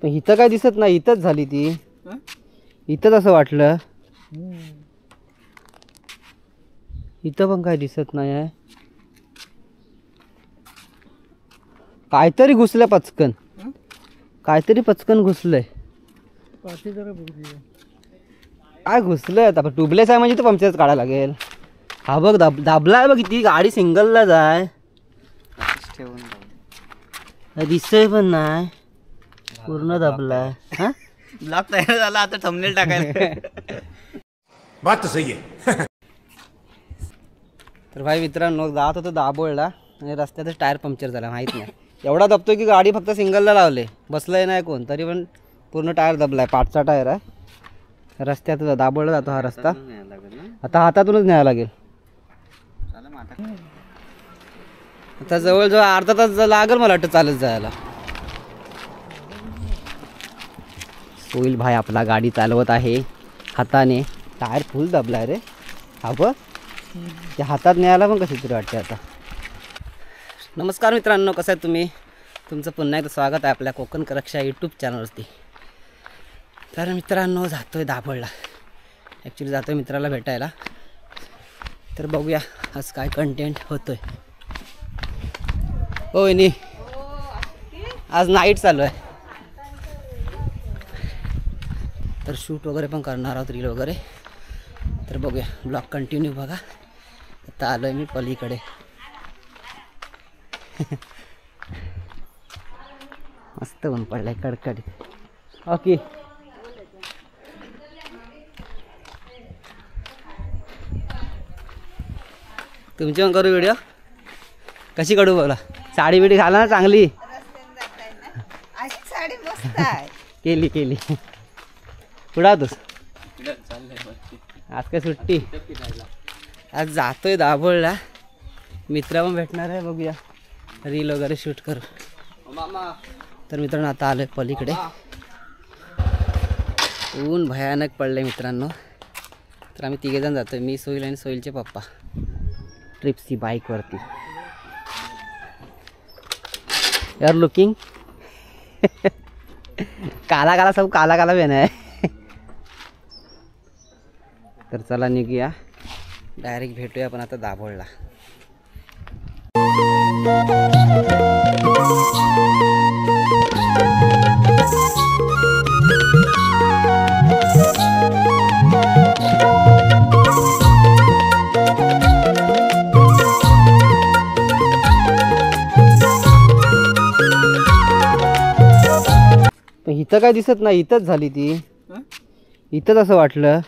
पण इथं काय दिसत नाही, इथंच झाली ती. इथंच असं वाटलं, इथं पण काय दिसत नाही आहे. काहीतरी घुसलं पचकन, काहीतरी पचकन घुसलंय. काय घुसलंय आता? ट्यूबलेस आहे म्हणजे तो पंक्चरच काढायला लागेल. हा बघ दाबलाय बघ, किती गाडी सिंगलला जाय दिसतोय पण नाही, पूर्ण दाबलाय. हा ब्लॉग तयार झाला, आता थंबनेल टाकायला. बात तो सही है. तर भाई मित्रांनो, जात होतो दाभोळला आणि रस्त्यातच टायर पंक्चर झाला. माहीत नाही एवढा दबतोय की गाडी फक्त सिंगलला लावले, बसलंय नाही कोण, तरी पण पूर्ण टायर दबलाय. 5चा टायर आहे. रस्त्यात दाभोळला जातो हा रस्ता, आता हातातूनच न्यायला लागेल. आता जवळजवळ अर्धा तास लागेल मला वाटतं चालत जायला. सोईल भाई आपला गाडी चालवत आहे हाताने. टायर फुल दबलाय रे. हा बघ, त्या हातात न्यायला पण कशी तरी वाटते आता. नमस्कार मित्रांनो, कसं आहे तुम्ही? तुमचं पुन्हा एकदा स्वागत आहे आपल्या कोकण रक्षा यूट्यूब चॅनलवरती. तर मित्रांनो, जातोय दाभोळला. ॲक्च्युली जातोय मित्राला भेटायला. तर बघूया आज काय कंटेंट होतोय. हो वहिनी, आज नाईट चालू आहे. तर शूट वगैरे पण करणार आहोत, रील वगैरे. तर बघूया, ब्लॉग कंटिन्यू बघा. आता आलो आहे मी पलीकडे. मस्त ऊन पडलाय, कडकडीत. ओके, तुमची पण करू व्हिडिओ? कशी काढू बोला? साडी बिडी घाला ना चांगली. साडी मस्त आहे. केली केली. पुढा तूच आज काय सुट्टी? आज जातोय दाभोळला, मित्र पण भेटणार आहे. बघूया, रील वगैरे शूट करू. तर मित्रांनो, आता आलोय पलीकडे. ऊन भयानक पडलंय मित्रांनो. तर आम्ही तिघेजण जातोय, मी, सोईल आणि सोईलचे पप्पा, ट्रिप्सची बाईकवरती. यार लुकिंग काला काला, सब काला काला बना है. तर चला निघूया, डायरेक्ट भेटूया आपण आता दाभोळला. इथं काय दिसत नाही, इथंच झाली ती. इथंच असं वाटलं.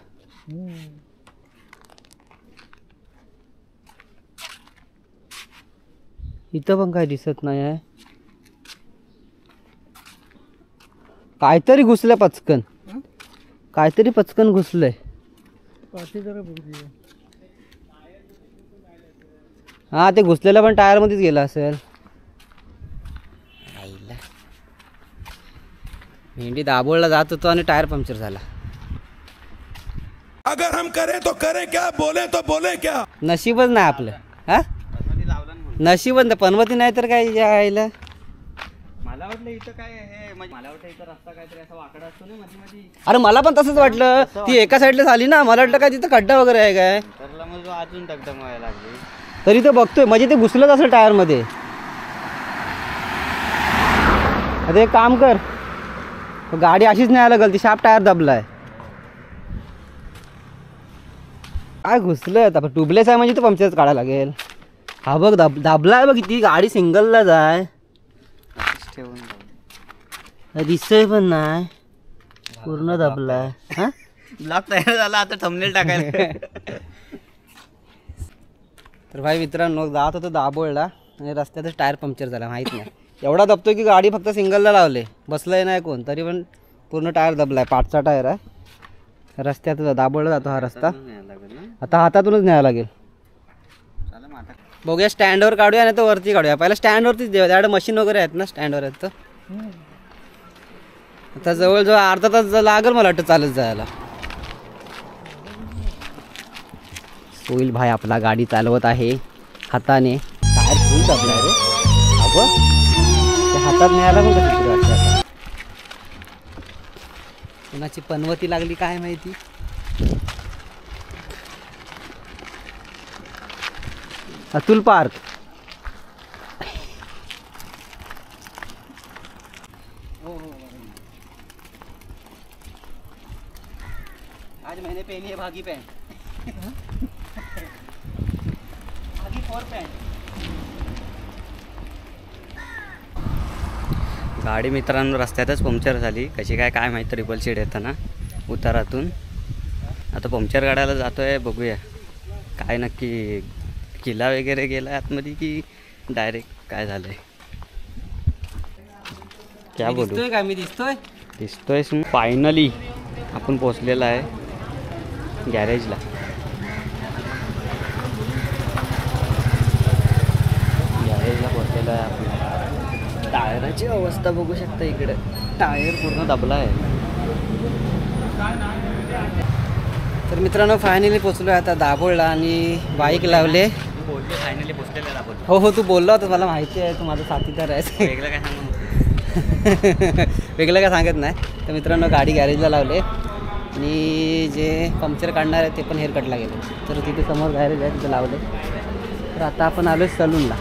इथं पण काय दिसत नाही आहे. काहीतरी घुसलं पचकन, काहीतरी पचकन घुसलंय. हा, ते घुसलेलं पण टायर मध्येच गेलं असेल. भेंडी दाभोळला जात होतो आणि टायर पंक्चर झाला. अगर हम करें तो करें क्या, बोले तो बोले क्या. नशीबच नाही आपलं. हा, नशीबच नाही. पनवती नाही तर काय यायला. मला वाटलं इथं काय हे, मला वाटलं इथं रस्ता काहीतरी असा वाकडा असतो ना मध्ये मध्ये. अरे मला पण तसंच वाटलं, ती एका साईडला झाली ना. मला वाटलं काय तिथं खड्डा वगैरे आहे काय. तर मग अजून टकटक व्हायला लागली. तरी तो बघतोय, म्हणजे ते घुसलंच असेल टायर मध्ये. अरे एक काम कर, गाडी अशीच नाही लागल, ती शार्प टायर दबलाय. काय घुसलंय आता? ट्यूबलेस आहे म्हणजे तो पंक्चरच काढायला लागेल. हा बघ दाबलाय बघ, किती गाडी सिंगलला जाय दिसतोय पण नाही, पूर्ण दबलाय. हा ब्लॉग तयार झाला, आता थंबनेल टाकायला. तर भाई मित्रांनो, जात होतो दाभोळला आणि रस्त्यातच टायर पंक्चर झाला. माहीत नाही एवढा दबतोय की गाडी फक्त सिंगलला लावले, बसलंय नाही कोण, तरी पण पूर्ण टायर दबलाय. 5चा टायर आहे. रस्त्यात दाभोळला जातो हा रस्ता, आता हातातूनच न्यायला लागेल. बघूया, स्टँडवर काढूया नाही तर वरती काढूया. पहिला स्टँडवरतीच देऊया, त्याकडे मशीन वगैरे आहेत ना स्टँडवर आहेत. तर आता जवळजवळ अर्धा तास लागेल मला वाटतं चालत जायला. सोईल भाई आपला गाडी चालवत आहे हाताने. टायर फुल दबलाय रे. हा बघ, त्या हातात न्यायला पण कशी तरी वाटते आता. कुणाची पनवती लागली काय माहिती. अतुल पार्क. आज मैंने पहनी है भागी पैंट. भागी 4 पैंट. गाडी मित्रांनो रस्त्यातच पंक्चर झाली. कशी काय माहीत ट्रिपल सीट येताना उतारातून. आता पंक्चर काढायला जातो आहे. बघूया काय नक्की किल्ला वगैरे गेला आतमध्ये की डायरेक्ट काय झालं आहे. क्या बोलू. दिसतोय का मी. दिसतोय फायनली आपण पोचलेला आहे गॅरेजला. गॅरेजला पोचलेला आहे आपण. टायराची अवस्था बघू शकता इकडे. टायर पूर्ण दबला आहे. तर मित्रांनो फायनली पोचलो आहे आता दाभोळला आणि बाईक लावले. बोलते फायनली पोचलेला आहे आपण. हो तू बोलला होता मला माहिती आहे. तू माझा साथीदार आहे. वेगळं काय सांगू. वेगळं काय सांगत नाही. तर मित्रांनो गाडी गॅरेजला लावले आणि जे पंक्चर काढणार आहे ते पण हेअरकटला गेले. तर तिथे समोर गॅरेज आहे तिथे लावले. तर आता आपण आलो सलूनला.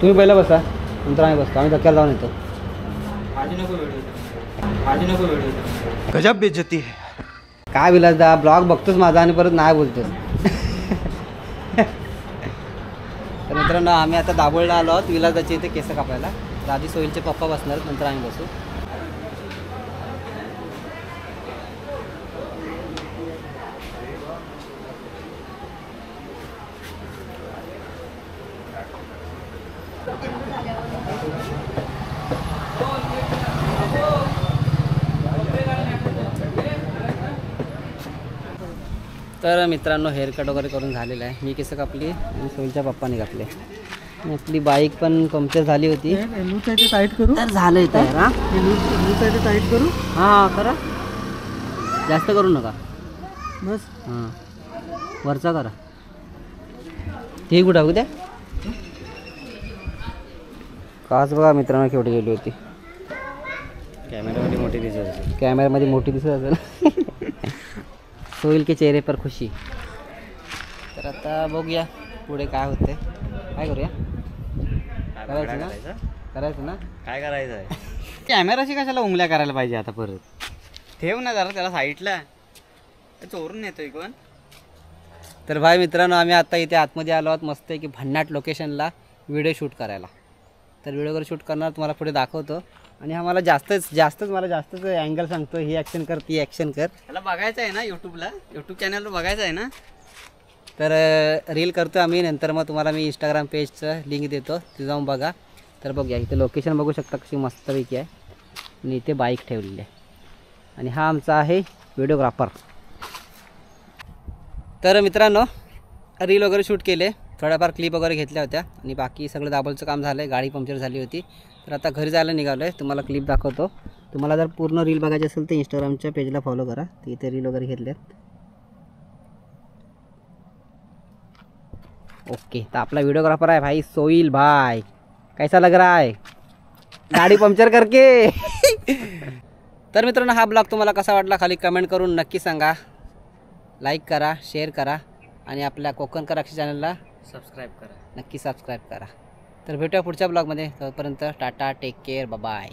तुम्ही पहिला बसा नंतर आम्ही बसतो. आम्ही धक्क्याला जाऊन येतो. गजब बेइज्जती है. काय विलासदा ब्लॉग बघतोस माझा आणि परत नाही बोलतोस. तर मित्रांनो आम्ही आता दाभोळला आलो आहोत विलासदाचे इथे केस कापायला. तर आधी सोहिलचे पप्पा बसणार नंतर आम्ही बसू. तर मित्रांनो हेअरकट वगैरे करून झालेलं आहे. मी केस कापली आणि सोहिलच्या पप्पाने कापले. आणि आपली बाईक पण पंक्चर झाली होती. लूज आहे ते टाईट करू. तर झालं आहे तयार. हां लूज आहे ते टाईट करू. हां करा. जास्त करू नका. बस हां वरचा करा. ते कुठं उद्या काच बघा मित्रांनो केवढी गेली होती. कॅमेरामध्ये मोठी दिसत असेल. कॅमेऱ्यामध्ये मोठी दिसत असेल. सोहिल के चेहरे पर खुशी. तर आता बघूया पुढे काय होते. काय करूया. करायचं ना. काय करायचं आहे. कॅमेराशी कशाला उंगल्या करायला पाहिजे आता परत. ठेव ना जरा त्याला साईडला. चोरून येतोय कोण. तर भाई मित्रांनो आम्ही आता इथे आतमध्ये आलो आहोत मस्त की भन्नाट लोकेशनला व्हिडिओ शूट करायला. तर व्हिडिओ वगैरे शूट करणार तुम्हाला पुढे दाखवतो. आणि हा मला जास्तच अँगल सांगतो. ही ॲक्शन कर ती ॲक्शन कर. त्याला बघायचं आहे ना यूट्यूबला. यूट्यूब चॅनलवर बघायचं आहे ना. तर रील करतो आम्ही. नंतर मग तुम्हाला मी इंस्टाग्राम पेजचं लिंक देतो ते जाऊन बघा. तर बघूया इथे लोकेशन बघू शकता कशी मस्तपैकी आहे. आणि इथे बाईक ठेवलेली आहे. आणि हा आमचा आहे व्हिडिओग्राफर. तर मित्रांनो रील वगैरे शूट केले. थोड्याफार क्लिप वगैरे घेतल्या होत्या. आणि बाकी सगळं दाभोळचं काम झालं आहे. गाडी पंक्चर झाली होती. तर आता घरी जायला निघालो आहे. तुम्हाला क्लिप दाखवतो. तुम्हाला जर पूर्ण रील बघायची असेल तर इंस्टाग्रामच्या पेजला फॉलो करा. तर इथे रील वगैरे घेतल्यात. ओके तर आपला वीडियोग्राफर आहे भाई सोहिल भाई. कैसा लग रहा है गाडी पंक्चर करके. तर मित्रांनो हा ब्लॉग तुम्हाला कसा वाटला खाली कमेंट करून नक्की सांगा. लाईक करा शेअर करा आणि आपल्या कोकणकर अक्षय चॅनलला सबस्क्राईब करा. नक्की सबस्क्राईब करा. तर भेटूया पुढच्या ब्लॉगमध्ये. तोपर्यंत टाटा टेक केअर बाय.